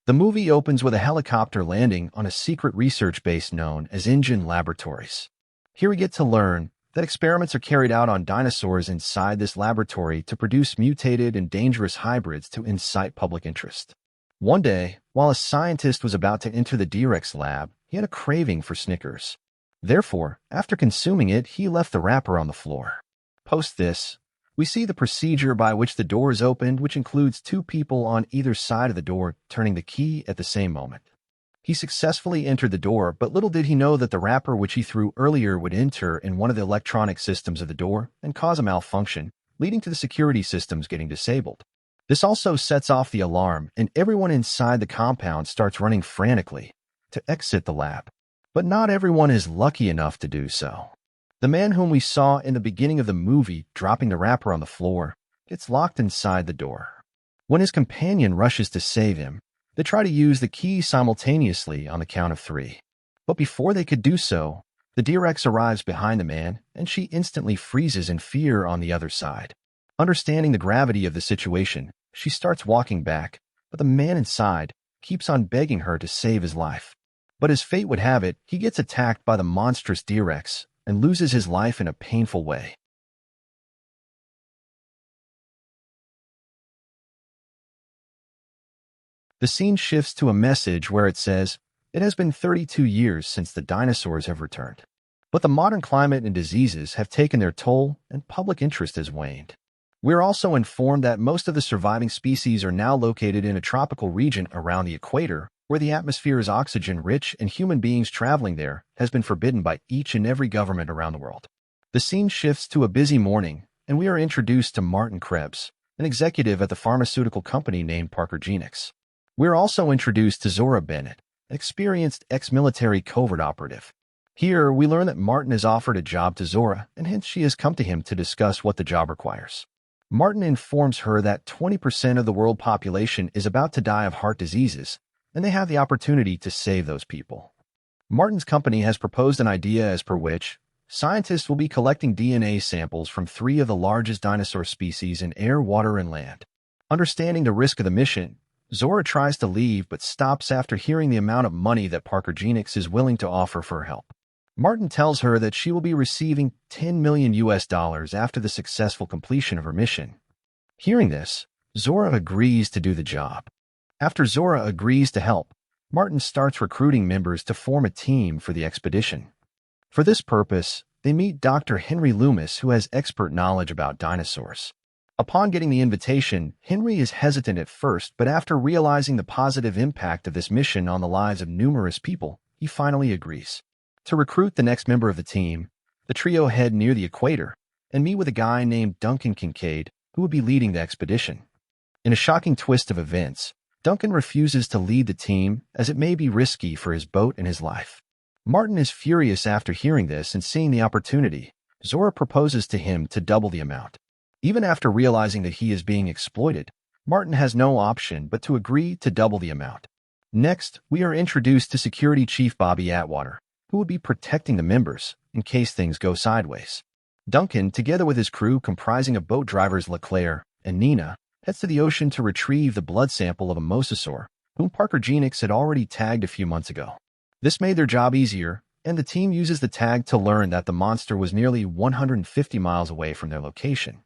The movie opens with a helicopter landing on a secret research base known as Engine Laboratories. Here we get to learn that experiments are carried out on dinosaurs inside this laboratory to produce mutated and dangerous hybrids to incite public interest. One day, while a scientist was about to enter the T-Rex lab, he had a craving for Snickers. Therefore, after consuming it, he left the wrapper on the floor. Post this, we see the procedure by which the door is opened, which includes two people on either side of the door turning the key at the same moment. He successfully entered the door, but little did he know that the wrapper which he threw earlier would enter in one of the electronic systems of the door and cause a malfunction, leading to the security systems getting disabled. This also sets off the alarm, and everyone inside the compound starts running frantically to exit the lab. But not everyone is lucky enough to do so. The man whom we saw in the beginning of the movie dropping the wrapper on the floor gets locked inside the door. When his companion rushes to save him, they try to use the key simultaneously on the count of 3. But before they could do so, the T-Rex arrives behind the man, and she instantly freezes in fear on the other side. Understanding the gravity of the situation, she starts walking back, but the man inside keeps on begging her to save his life. But as fate would have it, he gets attacked by the monstrous T-Rex and loses his life in a painful way. The scene shifts to a message where it says, "It has been 32 years since the dinosaurs have returned. But the modern climate and diseases have taken their toll, and public interest has waned." We're also informed that most of the surviving species are now located in a tropical region around the equator, where the atmosphere is oxygen-rich and human beings traveling there has been forbidden by each and every government around the world. The scene shifts to a busy morning, and we are introduced to Martin Krebs, an executive at the pharmaceutical company named Parker Genix. We're also introduced to Zora Bennett, an experienced ex-military covert operative. Here, we learn that Martin has offered a job to Zora, and hence she has come to him to discuss what the job requires. Martin informs her that 20% of the world population is about to die of heart diseases, and they have the opportunity to save those people. Martin's company has proposed an idea as per which scientists will be collecting DNA samples from 3 of the largest dinosaur species in air, water, and land. Understanding the risk of the mission, Zora tries to leave but stops after hearing the amount of money that Parker Genix is willing to offer for her help. Martin tells her that she will be receiving $10 million after the successful completion of her mission. Hearing this, Zora agrees to do the job. After Zora agrees to help, Martin starts recruiting members to form a team for the expedition. For this purpose, they meet Dr. Henry Loomis, who has expert knowledge about dinosaurs. Upon getting the invitation, Henry is hesitant at first, but after realizing the positive impact of this mission on the lives of numerous people, he finally agrees. To recruit the next member of the team, the trio head near the equator and meet with a guy named Duncan Kincaid, who would be leading the expedition. In a shocking twist of events, Duncan refuses to lead the team as it may be risky for his boat and his life. Martin is furious after hearing this and seeing the opportunity. Zora proposes to him to double the amount. Even after realizing that he is being exploited, Martin has no option but to agree to double the amount. Next, we are introduced to Security Chief Bobby Atwater, who would be protecting the members in case things go sideways. Duncan, together with his crew comprising of boat drivers Leclerc and Nina, heads to the ocean to retrieve the blood sample of a mosasaur, whom Parker Genix had already tagged a few months ago. This made their job easier, and the team uses the tag to learn that the monster was nearly 150 miles away from their location.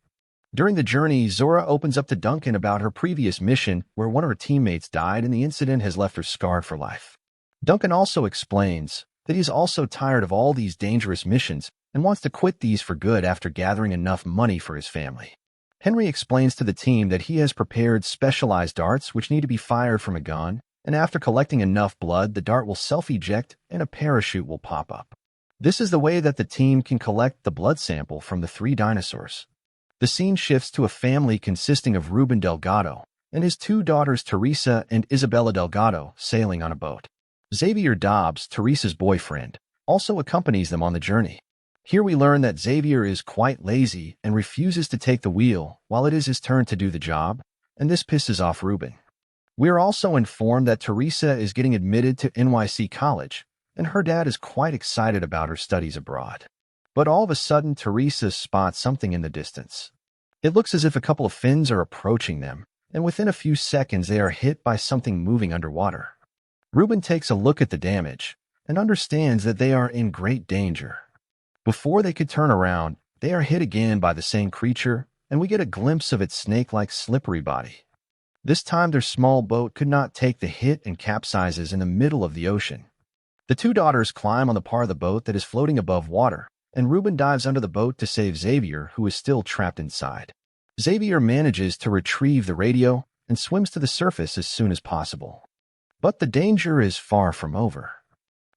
During the journey, Zora opens up to Duncan about her previous mission where one of her teammates died and the incident has left her scarred for life. Duncan also explains that he is also tired of all these dangerous missions and wants to quit these for good after gathering enough money for his family. Henry explains to the team that he has prepared specialized darts which need to be fired from a gun, and after collecting enough blood, the dart will self-eject and a parachute will pop up. This is the way that the team can collect the blood sample from the 3 dinosaurs. The scene shifts to a family consisting of Ruben Delgado and his 2 daughters Teresa and Isabella Delgado sailing on a boat. Xavier Dobbs, Teresa's boyfriend, also accompanies them on the journey. Here we learn that Xavier is quite lazy and refuses to take the wheel while it is his turn to do the job, and this pisses off Ruben. We are also informed that Teresa is getting admitted to NYC College, and her dad is quite excited about her studies abroad. But all of a sudden, Teresa spots something in the distance. It looks as if a couple of fins are approaching them, and within a few seconds they are hit by something moving underwater. Reuben takes a look at the damage and understands that they are in great danger. Before they could turn around, they are hit again by the same creature, and we get a glimpse of its snake-like slippery body. This time their small boat could not take the hit and capsizes in the middle of the ocean. The two daughters climb on the part of the boat that is floating above water, and Reuben dives under the boat to save Xavier, who is still trapped inside. Xavier manages to retrieve the radio and swims to the surface as soon as possible. But the danger is far from over.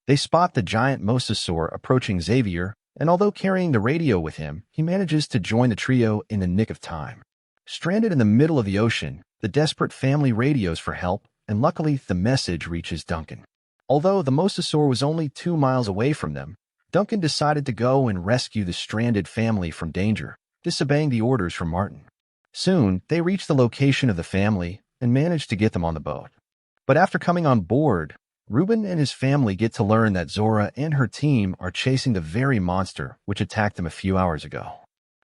They spot the giant mosasaur approaching Xavier, and although carrying the radio with him, he manages to join the trio in the nick of time. Stranded in the middle of the ocean, the desperate family radios for help, and luckily the message reaches Duncan. Although the mosasaur was only 2 miles away from them, Duncan decided to go and rescue the stranded family from danger, disobeying the orders from Martin. Soon, they reach the location of the family and manage to get them on the boat. But after coming on board, Reuben and his family get to learn that Zora and her team are chasing the very monster which attacked them a few hours ago.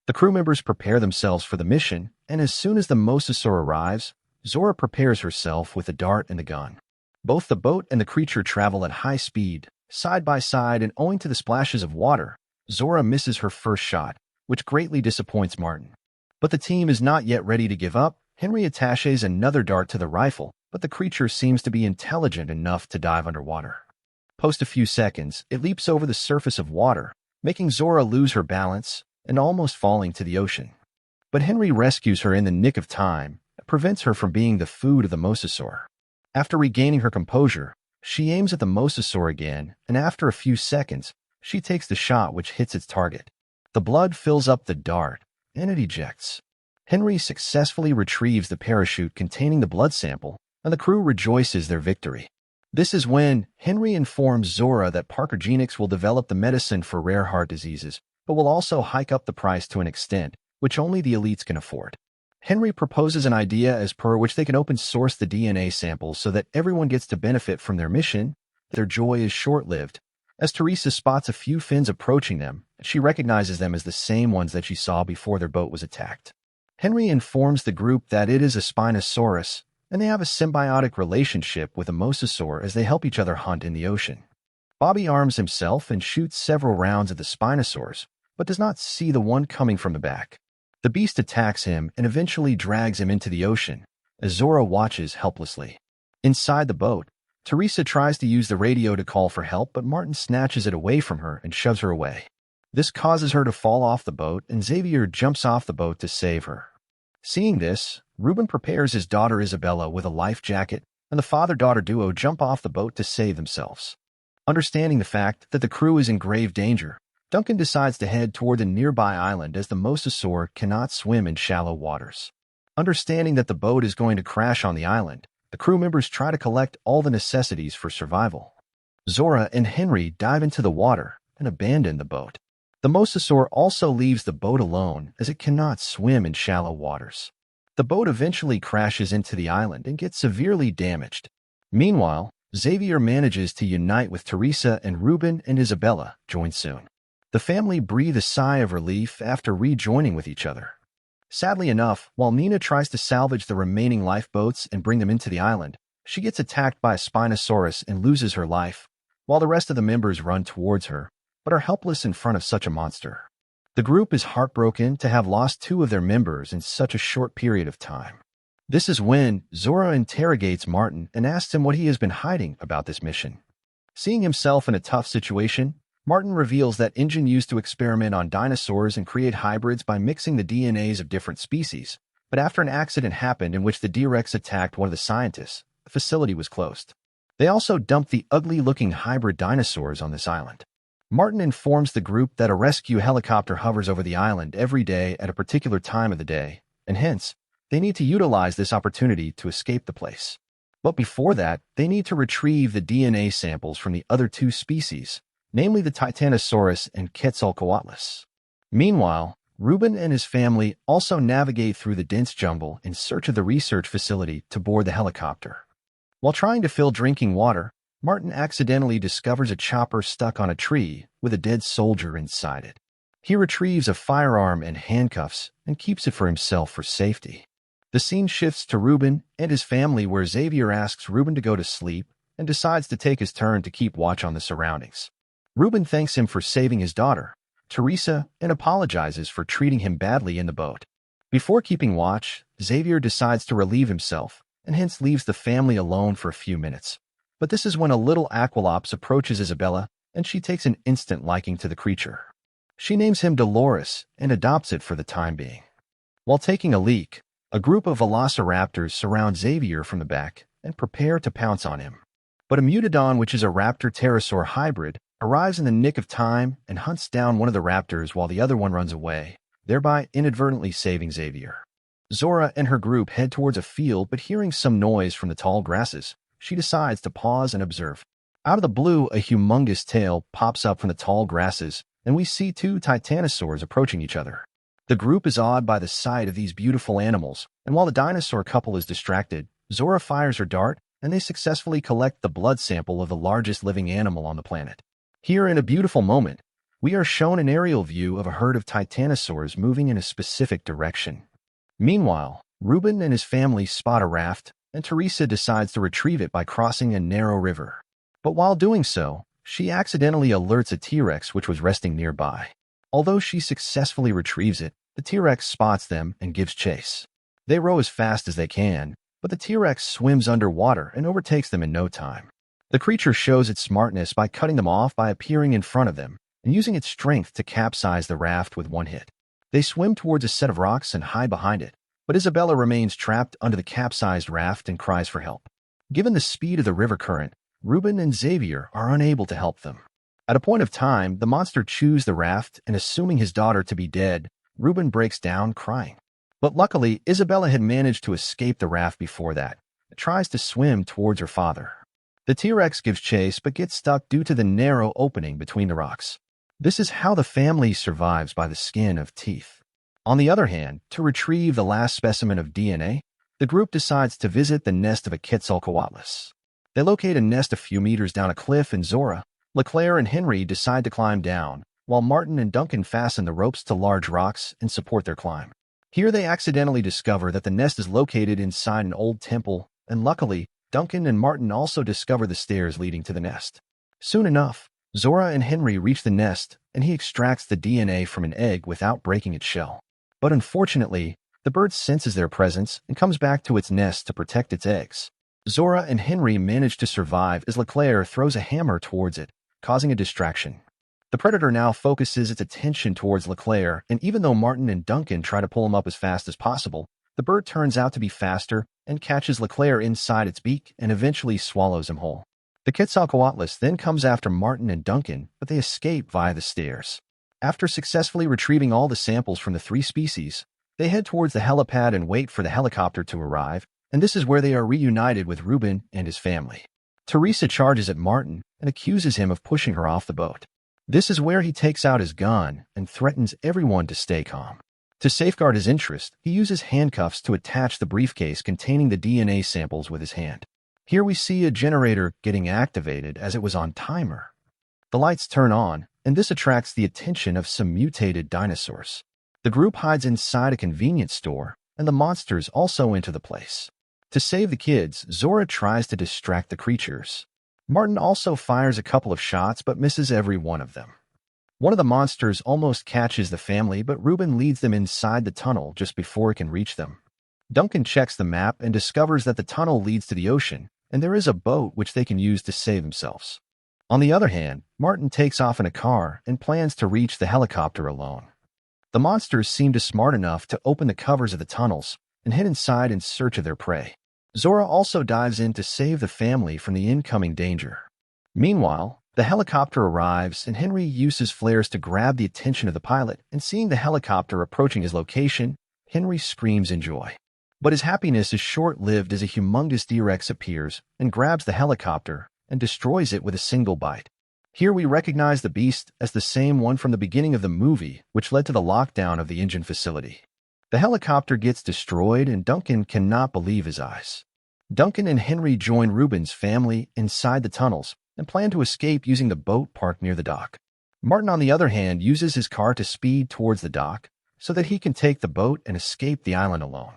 The crew members prepare themselves for the mission, and as soon as the mosasaur arrives, Zora prepares herself with a dart and a gun. Both the boat and the creature travel at high speed, side by side, and owing to the splashes of water, Zora misses her first shot, which greatly disappoints Martin. But the team is not yet ready to give up. Henry attaches another dart to the rifle, but the creature seems to be intelligent enough to dive underwater. Post a few seconds, it leaps over the surface of water, making Zora lose her balance and almost falling to the ocean. But Henry rescues her in the nick of time and prevents her from being the food of the mosasaur. After regaining her composure, she aims at the mosasaur again, and after a few seconds, she takes the shot which hits its target. The blood fills up the dart, and it ejects. Henry successfully retrieves the parachute containing the blood sample, and the crew rejoices their victory. This is when Henry informs Zora that Parker Genix will develop the medicine for rare heart diseases, but will also hike up the price to an extent which only the elites can afford. Henry proposes an idea as per which they can open source the DNA samples so that everyone gets to benefit from their mission. Their joy is short-lived. As Teresa spots a few fins approaching them, she recognizes them as the same ones that she saw before their boat was attacked. Henry informs the group that it is a Spinosaurus, and they have a symbiotic relationship with a mosasaur as they help each other hunt in the ocean. Bobby arms himself and shoots several rounds at the Spinosaurs, but does not see the one coming from the back. The beast attacks him and eventually drags him into the ocean, as Zora watches helplessly. Inside the boat, Teresa tries to use the radio to call for help, but Martin snatches it away from her and shoves her away. This causes her to fall off the boat, and Xavier jumps off the boat to save her. Seeing this, Reuben prepares his daughter Isabella with a life jacket, and the father-daughter duo jump off the boat to save themselves. Understanding the fact that the crew is in grave danger, Duncan decides to head toward the nearby island as the mosasaur cannot swim in shallow waters. Understanding that the boat is going to crash on the island, the crew members try to collect all the necessities for survival. Zora and Henry dive into the water and abandon the boat. The mosasaur also leaves the boat alone as it cannot swim in shallow waters. The boat eventually crashes into the island and gets severely damaged. Meanwhile, Xavier manages to unite with Teresa, and Reuben and Isabella join soon. The family breathe a sigh of relief after rejoining with each other. Sadly enough, while Nina tries to salvage the remaining lifeboats and bring them into the island, she gets attacked by a Spinosaurus and loses her life, while the rest of the members run towards her, but are helpless in front of such a monster. The group is heartbroken to have lost 2 of their members in such a short period of time. This is when Zora interrogates Martin and asks him what he has been hiding about this mission. Seeing himself in a tough situation, Martin reveals that InGen used to experiment on dinosaurs and create hybrids by mixing the DNAs of different species, but after an accident happened in which the D-Rex attacked one of the scientists, the facility was closed. They also dumped the ugly-looking hybrid dinosaurs on this island. Martin informs the group that a rescue helicopter hovers over the island every day at a particular time of the day, and hence, they need to utilize this opportunity to escape the place. But before that, they need to retrieve the DNA samples from the other 2 species, namely the Titanosaurus and Quetzalcoatlus. Meanwhile, Reuben and his family also navigate through the dense jungle in search of the research facility to board the helicopter. While trying to fill drinking water, Martin accidentally discovers a chopper stuck on a tree with a dead soldier inside it. He retrieves a firearm and handcuffs and keeps it for himself for safety. The scene shifts to Ruben and his family, where Xavier asks Ruben to go to sleep and decides to take his turn to keep watch on the surroundings. Ruben thanks him for saving his daughter, Teresa, and apologizes for treating him badly in the boat. Before keeping watch, Xavier decides to relieve himself and hence leaves the family alone for a few minutes. But this is when a little Aqualops approaches Isabella, and she takes an instant liking to the creature. She names him Dolores and adopts it for the time being. While taking a leak, a group of velociraptors surround Xavier from the back and prepare to pounce on him. But a Mutodon, which is a raptor-pterosaur hybrid, arrives in the nick of time and hunts down one of the raptors while the other one runs away, thereby inadvertently saving Xavier. Zora and her group head towards a field, but hearing some noise from the tall grasses, she decides to pause and observe. Out of the blue, a humongous tail pops up from the tall grasses, and we see two titanosaurs approaching each other. The group is awed by the sight of these beautiful animals, and while the dinosaur couple is distracted, Zora fires her dart, and they successfully collect the blood sample of the largest living animal on the planet. Here, in a beautiful moment, we are shown an aerial view of a herd of titanosaurs moving in a specific direction. Meanwhile, Ruben and his family spot a raft, and Teresa decides to retrieve it by crossing a narrow river. But while doing so, she accidentally alerts a T-Rex which was resting nearby. Although she successfully retrieves it, the T-Rex spots them and gives chase. They row as fast as they can, but the T-Rex swims underwater and overtakes them in no time. The creature shows its smartness by cutting them off by appearing in front of them and using its strength to capsize the raft with one hit. They swim towards a set of rocks and hide behind it, but Isabella remains trapped under the capsized raft and cries for help. Given the speed of the river current, Ruben and Xavier are unable to help them. At a point of time, the monster chews the raft, and assuming his daughter to be dead, Ruben breaks down crying. But luckily, Isabella had managed to escape the raft before that, and tries to swim towards her father. The T-Rex gives chase but gets stuck due to the narrow opening between the rocks. This is how the family survives, by the skin of teeth. On the other hand, to retrieve the last specimen of DNA, the group decides to visit the nest of a Quetzalcoatlus. They locate a nest a few meters down a cliff, and Zora, Leclerc, and Henry decide to climb down, while Martin and Duncan fasten the ropes to large rocks and support their climb. Here they accidentally discover that the nest is located inside an old temple, and luckily, Duncan and Martin also discover the stairs leading to the nest. Soon enough, Zora and Henry reach the nest, and he extracts the DNA from an egg without breaking its shell. But unfortunately, the bird senses their presence and comes back to its nest to protect its eggs. Zora and Henry manage to survive as Leclerc throws a hammer towards it, causing a distraction. The predator now focuses its attention towards Leclerc, and even though Martin and Duncan try to pull him up as fast as possible, the bird turns out to be faster and catches Leclerc inside its beak and eventually swallows him whole. The Quetzalcoatlus then comes after Martin and Duncan, but they escape via the stairs. After successfully retrieving all the samples from the three species, they head towards the helipad and wait for the helicopter to arrive, and this is where they are reunited with Ruben and his family. Teresa charges at Martin and accuses him of pushing her off the boat. This is where he takes out his gun and threatens everyone to stay calm. To safeguard his interest, he uses handcuffs to attach the briefcase containing the DNA samples with his hand. Here we see a generator getting activated as it was on timer. The lights turn on, and this attracts the attention of some mutated dinosaurs. The group hides inside a convenience store, and the monsters also enter the place. To save the kids, Zora tries to distract the creatures. Martin also fires a couple of shots but misses every one of them. One of the monsters almost catches the family, but Ruben leads them inside the tunnel just before it can reach them. Duncan checks the map and discovers that the tunnel leads to the ocean, and there is a boat which they can use to save themselves. On the other hand, Martin takes off in a car and plans to reach the helicopter alone. The monsters seem smart enough to open the covers of the tunnels and head inside in search of their prey. Zora also dives in to save the family from the incoming danger. Meanwhile, the helicopter arrives and Henry uses flares to grab the attention of the pilot, and seeing the helicopter approaching his location, Henry screams in joy. But his happiness is short-lived as a humongous T-Rex appears and grabs the helicopter and destroys it with a single bite. Here we recognize the beast as the same one from the beginning of the movie, which led to the lockdown of the engine facility. The helicopter gets destroyed and Duncan cannot believe his eyes. Duncan and Henry join Ruben's family inside the tunnels and plan to escape using the boat parked near the dock. Martin, on the other hand, uses his car to speed towards the dock so that he can take the boat and escape the island alone.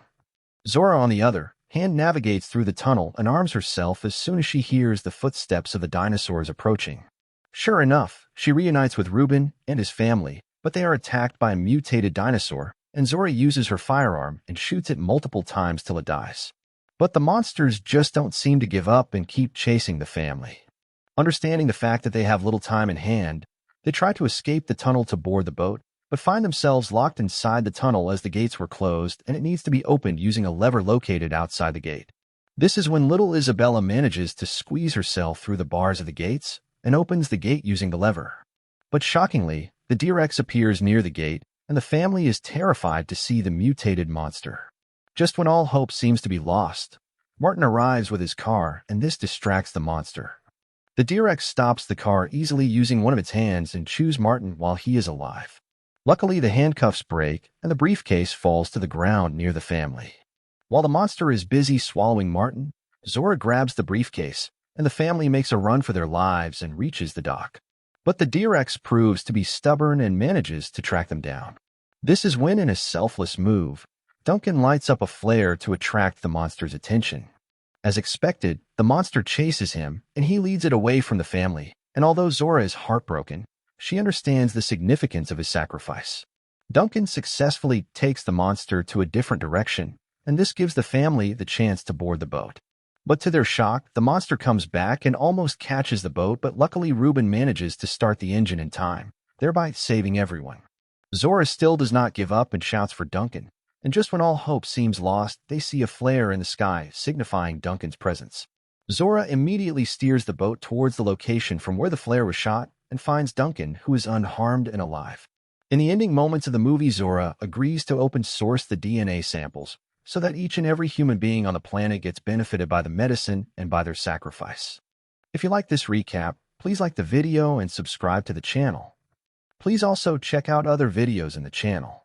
Zora, on the other hand, navigates through the tunnel and arms herself as soon as she hears the footsteps of the dinosaurs approaching. Sure enough, she reunites with Reuben and his family, but they are attacked by a mutated dinosaur, and Zora uses her firearm and shoots it multiple times till it dies. But the monsters just don't seem to give up and keep chasing the family. Understanding the fact that they have little time in hand, they try to escape the tunnel to board the boat, but find themselves locked inside the tunnel as the gates were closed and it needs to be opened using a lever located outside the gate. This is when little Isabella manages to squeeze herself through the bars of the gates and opens the gate using the lever. But shockingly, the T-Rex appears near the gate, and the family is terrified to see the mutated monster. Just when all hope seems to be lost, Martin arrives with his car, and this distracts the monster. The T-Rex stops the car easily using one of its hands and chews Martin while he is alive. Luckily, the handcuffs break, and the briefcase falls to the ground near the family. While the monster is busy swallowing Martin, Zora grabs the briefcase, and the family makes a run for their lives and reaches the dock. But the T-Rex proves to be stubborn and manages to track them down. This is when, in a selfless move, Duncan lights up a flare to attract the monster's attention. As expected, the monster chases him, and he leads it away from the family, and although Zora is heartbroken, she understands the significance of his sacrifice. Duncan successfully takes the monster to a different direction, and this gives the family the chance to board the boat. But to their shock, the monster comes back and almost catches the boat, but luckily Reuben manages to start the engine in time, thereby saving everyone. Zora still does not give up and shouts for Duncan, and just when all hope seems lost, they see a flare in the sky, signifying Duncan's presence. Zora immediately steers the boat towards the location from where the flare was shot and finds Duncan, who is unharmed and alive. In the ending moments of the movie, Zora agrees to open source the DNA samples, so that each and every human being on the planet gets benefited by the medicine and by their sacrifice. If you like this recap, please like the video and subscribe to the channel. Please also check out other videos in the channel.